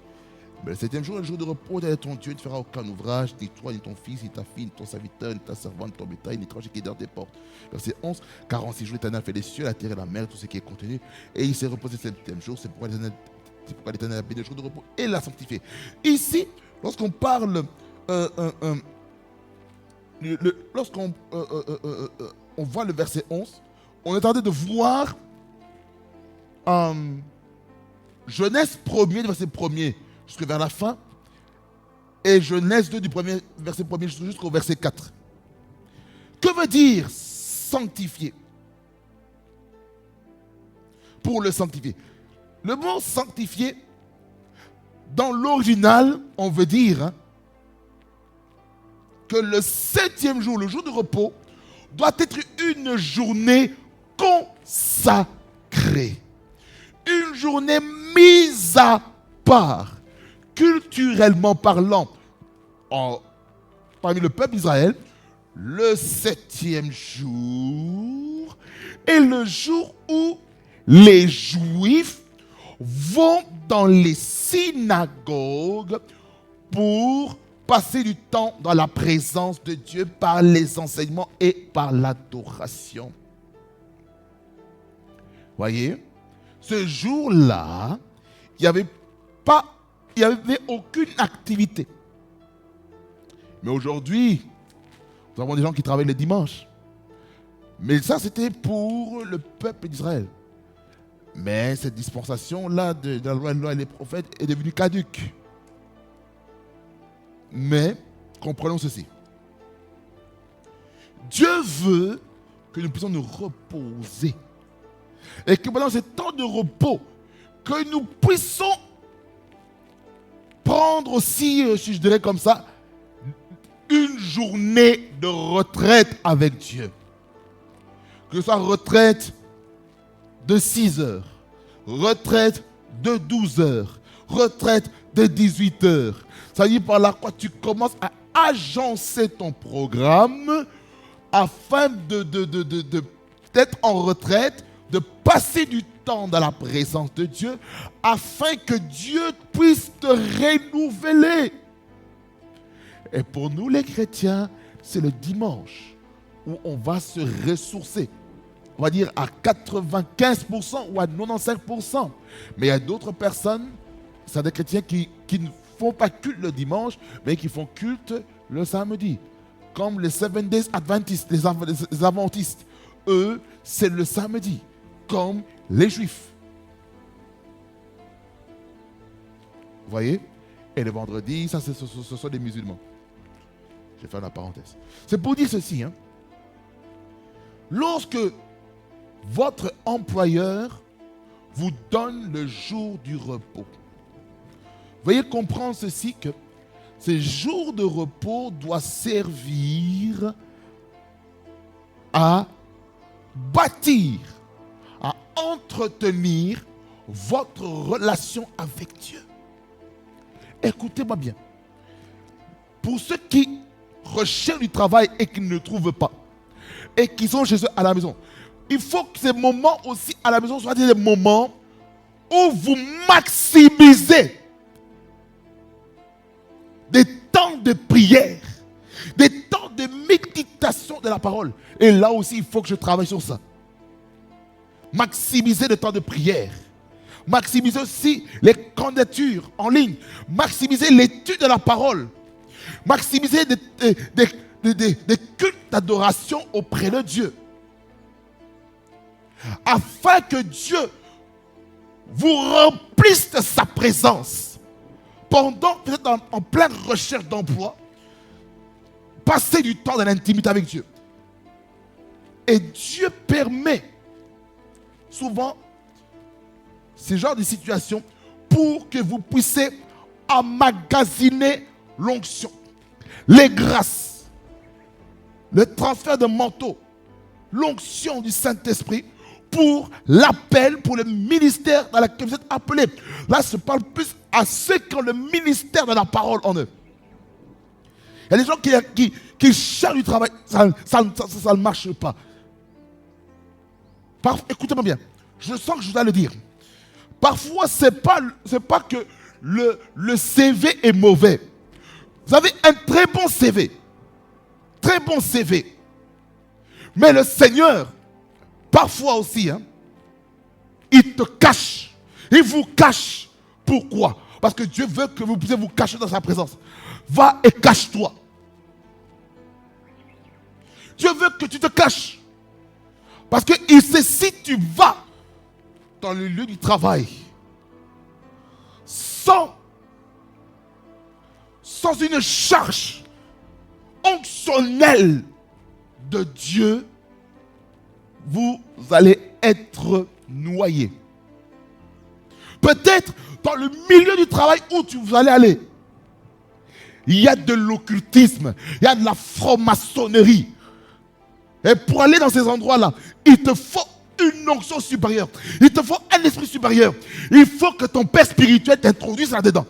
[SPEAKER 1] Mais le 7e jour, le jour de repos de ton Dieu, tu ne feras aucun ouvrage, ni toi, ni ton fils, ni ta fille, ni ton serviteur, ni ta servante, ni ton bétail, ni l'étranger qui est dans tes portes. Verset 11, car en 6 jours, l'Éternel a fait les cieux, la terre et la mer, tout ce qui est contenu. Et il s'est reposé le 7e jour. C'est pourquoi l'Éternel a béni le jour de repos et l'a sanctifié. Ici, lorsqu'on parle, lorsqu'on on voit le verset 11, on est en train de voir Genèse 1er, verset 1er, jusqu'à vers la fin, et Genèse 2 du premier verset 1er jusqu'au verset 4. Que veut dire sanctifier? Pour le sanctifier. Le mot sanctifier, dans l'original, on veut dire que le 7e jour, le jour de repos, doit être une journée consacrée. Une journée mise à part, culturellement parlant. Parmi le peuple d'Israël, le 7e jour est le jour où les Juifs vont dans les synagogues pour passer du temps dans la présence de Dieu par les enseignements et par l'adoration. Voyez, ce jour-là, il n'y avait aucune activité. Mais aujourd'hui, nous avons des gens qui travaillent les dimanches. Mais ça, c'était pour le peuple d'Israël. Mais cette dispensation-là de la loi et les prophètes est devenue caduque. Mais, comprenons ceci. Dieu veut que nous puissions nous reposer Et que pendant ce temps de repos, que nous puissions prendre aussi, si je dirais comme ça, une journée de retraite avec Dieu. Que ce soit retraite de 6 heures, retraite de 12 heures, retraite de 18 heures. Ça veut dire par là quoi tu commences à agencer ton programme afin d'être en retraite, de passer du temps dans la présence de Dieu, afin que Dieu puisse te renouveler. Et pour nous les chrétiens, c'est le dimanche où on va se ressourcer. On va dire à 95% ou à 95%. Mais il y a d'autres personnes, c'est des chrétiens qui ne font pas culte le dimanche, mais qui font culte le samedi. Comme les Seven Days Adventistes, les Adventistes. Eux, c'est le samedi, comme les Juifs. Vous voyez? Et le vendredi, ça, ce sont des musulmans. Je vais faire la parenthèse. C'est pour dire ceci. Lorsque votre employeur vous donne le jour du repos, veuillez comprendre ceci, que ce jour de repos doit servir à bâtir, à entretenir votre relation avec Dieu. Écoutez-moi bien. Pour ceux qui recherchent du travail et qui ne le trouvent pas, et qui sont chez eux à la maison, il faut que ces moments aussi à la maison soient des moments où vous maximisez des temps de prière, des temps de méditation de la parole. Et là aussi, il faut que je travaille sur ça. Maximiser le temps de prière. Maximiser aussi les candidatures en ligne. Maximiser l'étude de la parole. Maximiser des cultes d'adoration auprès de Dieu. Afin que Dieu vous remplisse de sa présence. Pendant que vous êtes en pleine recherche d'emploi, passez du temps dans l'intimité avec Dieu. Et Dieu permet souvent ce genre de situation pour que vous puissiez emmagasiner l'onction, les grâces, le transfert de manteau, l'onction du Saint-Esprit pour l'appel, pour le ministère dans lequel vous êtes appelés. Là, je parle plus à ceux qui ont le ministère de la parole en eux. Il y a des gens qui cherchent du travail, ça ne marche pas. Écoutez-moi bien, je sens que je dois le dire. Parfois, ce n'est pas que le CV est mauvais. Vous avez un très bon CV. Très bon CV. Mais le Seigneur, parfois aussi, il te cache. Il vous cache. Pourquoi? Parce que Dieu veut que vous puissiez vous cacher dans sa présence. Va et cache-toi. Dieu veut que tu te caches. Parce qu'il sait, si tu vas dans le lieu du travail sans une charge onctionnelle de Dieu, vous allez être noyé. Peut-être dans le milieu du travail où vous allez aller, il y a de l'occultisme, il y a de la franc-maçonnerie. Et pour aller dans ces endroits-là, il te faut une onction supérieure. Il te faut un esprit supérieur. Il faut que ton père spirituel t'introduise là-dedans.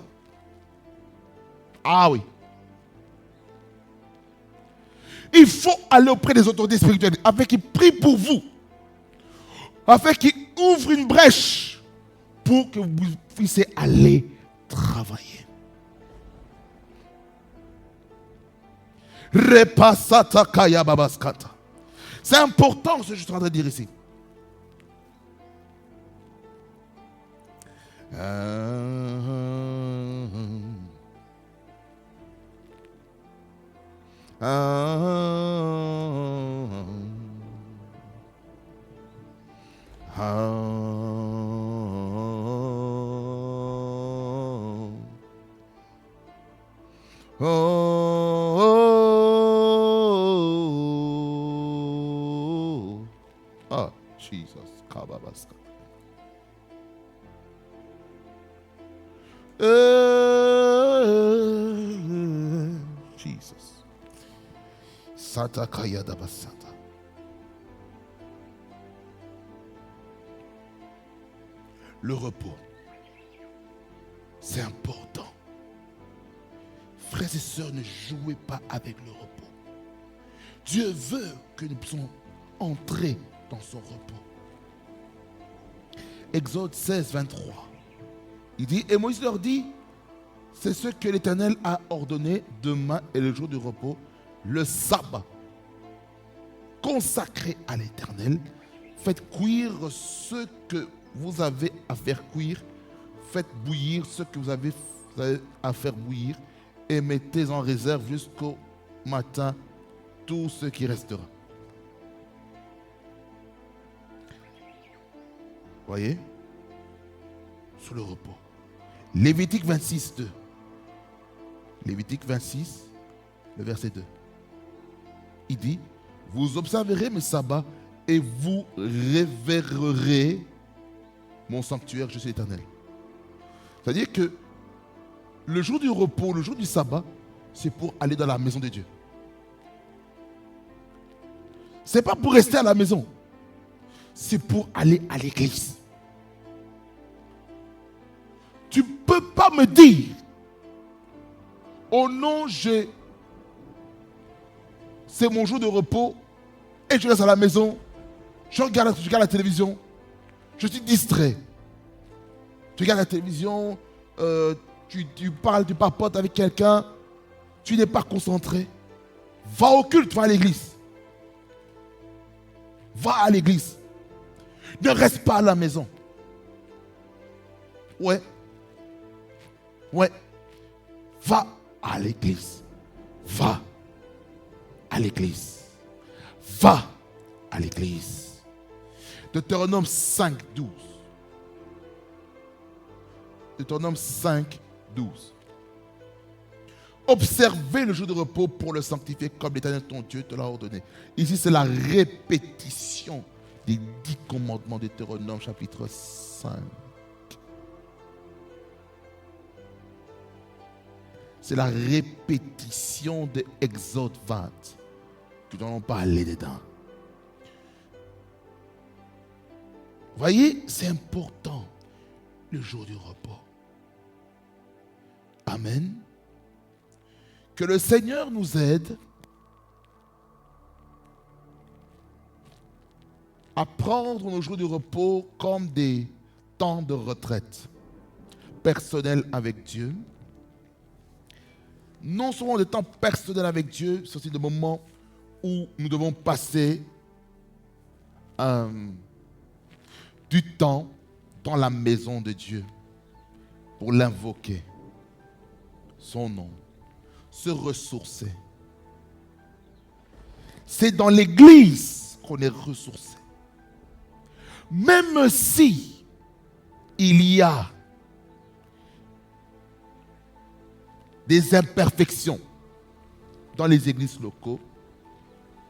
[SPEAKER 1] Ah oui. Il faut aller auprès des autorités spirituelles afin qu'ils prient pour vous. Afin qu'ils ouvrent une brèche pour que vous puissiez aller travailler. C'est important ce que je suis en train de dire ici. Jesus Kababaska. Jesus. Satakaya dabasata. Le repos, c'est important. Frères et sœurs, ne jouez pas avec le repos. Dieu veut que nous puissions entrer dans son repos. Exode 16, 23. Il dit, et Moïse leur dit, c'est ce que l'Éternel a ordonné, demain est le jour du repos, le sabbat, consacré à l'Éternel. Faites cuire ce que vous avez à faire cuire, faites bouillir ce que vous avez à faire bouillir et mettez en réserve jusqu'au matin tout ce qui restera. Voyez? Sur le repos. Lévitique 26, 2. Lévitique 26, le verset 2. Il dit, vous observerez mes sabbats et vous révérerez mon sanctuaire, je suis l'Éternel. C'est-à-dire que le jour du repos, le jour du sabbat, c'est pour aller dans la maison de Dieu. Ce n'est pas pour rester à la maison. C'est pour aller à l'église. Tu ne peux pas me dire, oh non, c'est mon jour de repos et je reste à la maison, je regarde la télévision, je suis distrait. Tu regardes la télévision, tu parles, tu papotes avec quelqu'un, tu n'es pas concentré. Va au culte, va à l'église. Va à l'église. Ne reste pas à la maison. Ouais. Va à l'église. Va à l'église. Va à l'église. Deutéronome 5, 12. Deutéronome 5, 12. Observez le jour de repos pour le sanctifier comme l'Éternel ton Dieu te l'a ordonné. Ici, c'est la répétition des 10 commandements de Deutéronome chapitre 5. C'est la répétition de Exode 20. Nous allons parler dedans. Voyez, c'est important, le jour du repos. Amen. Que le Seigneur nous aide à prendre nos jours de repos comme des temps de retraite personnels avec Dieu. Non seulement des temps personnels avec Dieu, c'est aussi des moments où nous devons passer du temps dans la maison de Dieu pour l'invoquer, son nom, se ressourcer. C'est dans l'église qu'on est ressourcé. Même si il y a des imperfections dans les églises locaux,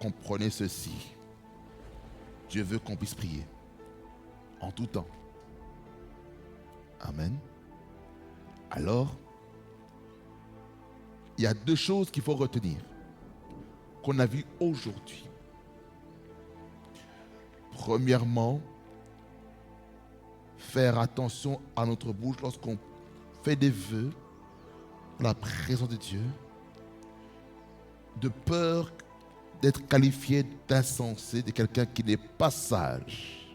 [SPEAKER 1] comprenez ceci. Dieu veut qu'on puisse prier en tout temps. Amen. Alors, il y a 2 choses qu'il faut retenir, qu'on a vues aujourd'hui. Premièrement, faire attention à notre bouche lorsqu'on fait des vœux dans la présence de Dieu, de peur d'être qualifié d'insensé, de quelqu'un qui n'est pas sage.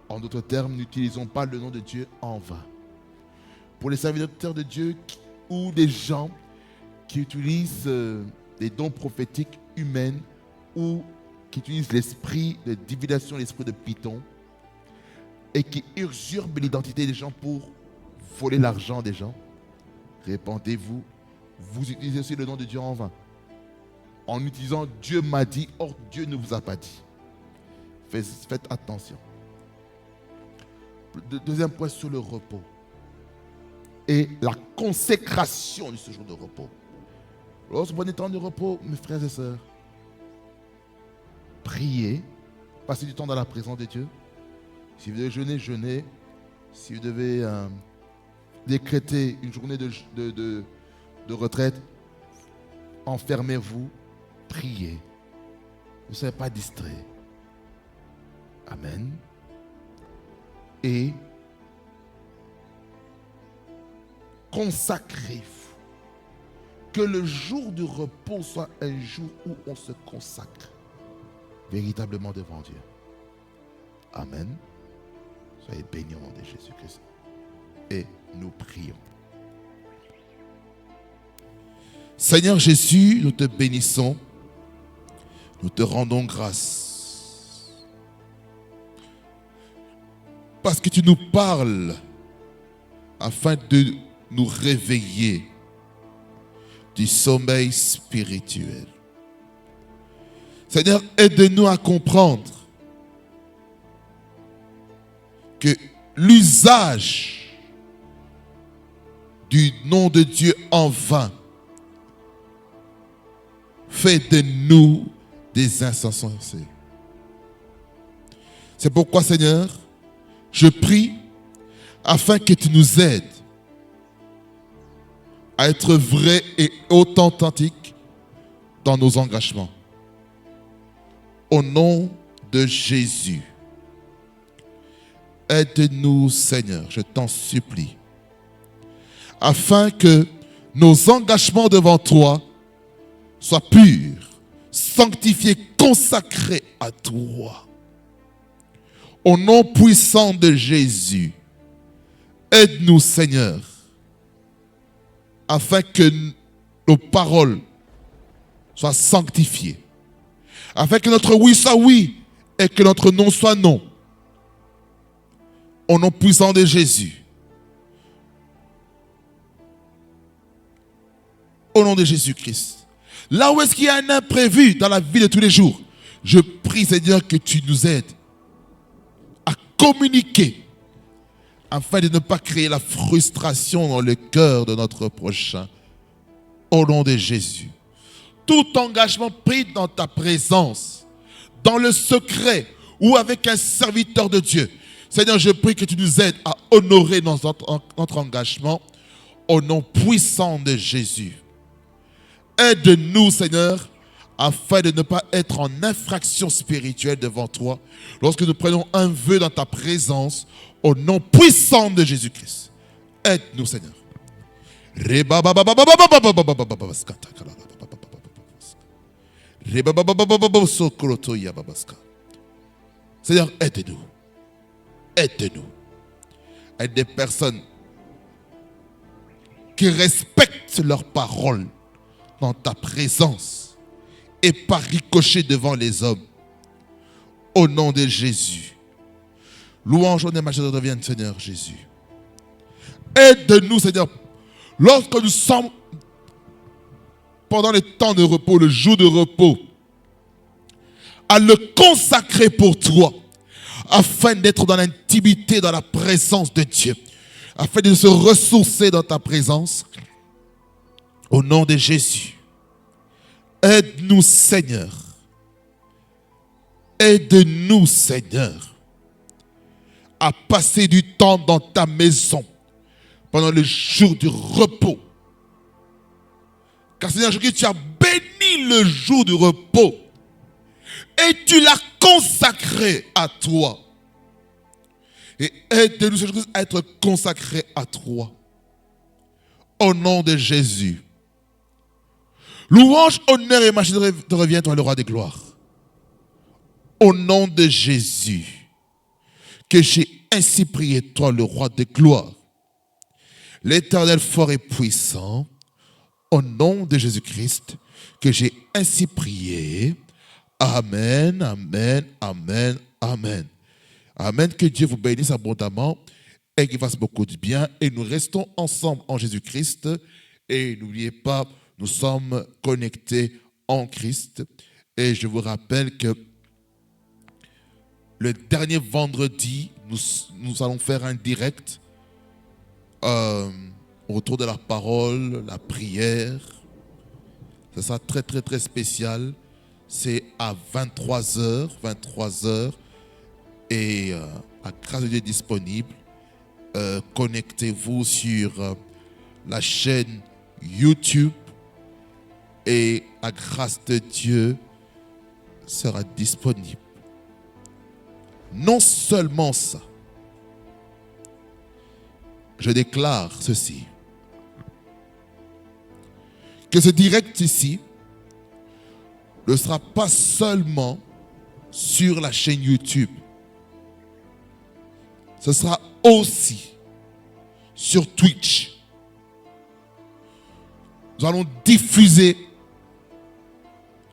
[SPEAKER 1] En d'autres termes, n'utilisons pas le nom de Dieu en vain. Pour les serviteurs de Dieu ou des gens qui utilisent des dons prophétiques humains ou qui utilisent l'esprit de divination, l'esprit de Python, et qui usurpent l'identité des gens pour voler l'argent des gens, répentez-vous, vous utilisez aussi le nom de Dieu en vain. En utilisant Dieu m'a dit, or Dieu ne vous a pas dit. Faites attention. Deuxième point sur le repos et la consécration de ce jour de repos. Lorsque vous prenez temps de repos, mes frères et sœurs, prier, passer du temps dans la présence de Dieu. Si vous devez jeûner, jeûnez. Si vous devez décréter une journée de retraite, enfermez-vous, priez. Ne soyez pas distrait. Amen. Et consacrez-vous. Que le jour du repos soit un jour où on se consacre véritablement devant Dieu. Amen. Soyez bénis au nom de Jésus-Christ. Et nous prions. Seigneur Jésus, nous te bénissons. Nous te rendons grâce. Parce que tu nous parles afin de nous réveiller du sommeil spirituel. Seigneur, aide-nous à comprendre que l'usage du nom de Dieu en vain fait de nous des insensés. C'est pourquoi, Seigneur, je prie afin que tu nous aides à être vrais et authentiques dans nos engagements. Au nom de Jésus, aide-nous, Seigneur, je t'en supplie, afin que nos engagements devant toi soient purs, sanctifiés, consacrés à toi. Au nom puissant de Jésus, aide-nous, Seigneur, afin que nos paroles soient sanctifiées, afin que notre oui soit oui et que notre non soit non. Au nom puissant de Jésus. Au nom de Jésus-Christ. Là où est-ce qu'il y a un imprévu dans la vie de tous les jours, je prie, Seigneur, que tu nous aides à communiquer afin de ne pas créer la frustration dans le cœur de notre prochain. Au nom de Jésus. Tout engagement pris dans ta présence, dans le secret ou avec un serviteur de Dieu, Seigneur, je prie que tu nous aides à honorer notre engagement au nom puissant de Jésus. Aide-nous, Seigneur, afin de ne pas être en infraction spirituelle devant toi lorsque nous prenons un vœu dans ta présence au nom puissant de Jésus-Christ. Aide-nous, Seigneur. Seigneur, aide-nous. Aide-nous. Aide des personnes qui respectent leurs paroles dans ta présence et pas ricocher devant les hommes. Au nom de Jésus. Louange, honneur et majesté reviennent, Seigneur Jésus. Aide-nous, Seigneur, lorsque nous sommes pendant le temps de repos, le jour de repos, à le consacrer pour toi, afin d'être dans l'intimité, dans la présence de Dieu, afin de se ressourcer dans ta présence. Au nom de Jésus, aide-nous, Seigneur. Aide-nous, Seigneur, à passer du temps dans ta maison pendant le jour du repos. Car Seigneur Jésus, tu as béni le jour du repos et tu l'as consacré à toi. Et aide-nous, Seigneur Jésus, à être consacrés à toi. Au nom de Jésus. Louange, honneur et majesté te revient, toi, le roi des gloires. Au nom de Jésus, que j'ai ainsi prié, toi, le roi des gloires, l'Éternel fort et puissant, au nom de Jésus-Christ, que j'ai ainsi prié. Amen, amen, amen, amen. Amen, que Dieu vous bénisse abondamment et qu'il fasse beaucoup de bien. Et nous restons ensemble en Jésus-Christ. Et n'oubliez pas, nous sommes connectés en Christ. Et je vous rappelle que le dernier vendredi, nous allons faire un direct autour de la parole, la prière. Ça sera très, très, très spécial. c'est à 23h. 23h. Et la grâce de Dieu est disponible. Connectez-vous sur la chaîne YouTube. Et la grâce de Dieu sera disponible. Non seulement ça, je déclare ceci, que ce direct ici ne sera pas seulement sur la chaîne YouTube, ce sera aussi sur Twitch. Nous allons diffuser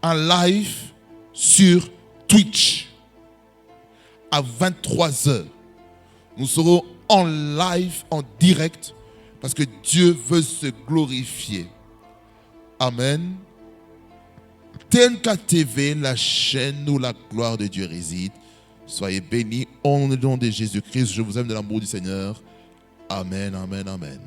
[SPEAKER 1] un live sur Twitch à 23h. Nous serons en live, en direct, parce que Dieu veut se glorifier. Amen. TNK TV, la chaîne où la gloire de Dieu réside. Soyez bénis au nom de Jésus-Christ. Je vous aime de l'amour du Seigneur. Amen, amen, amen.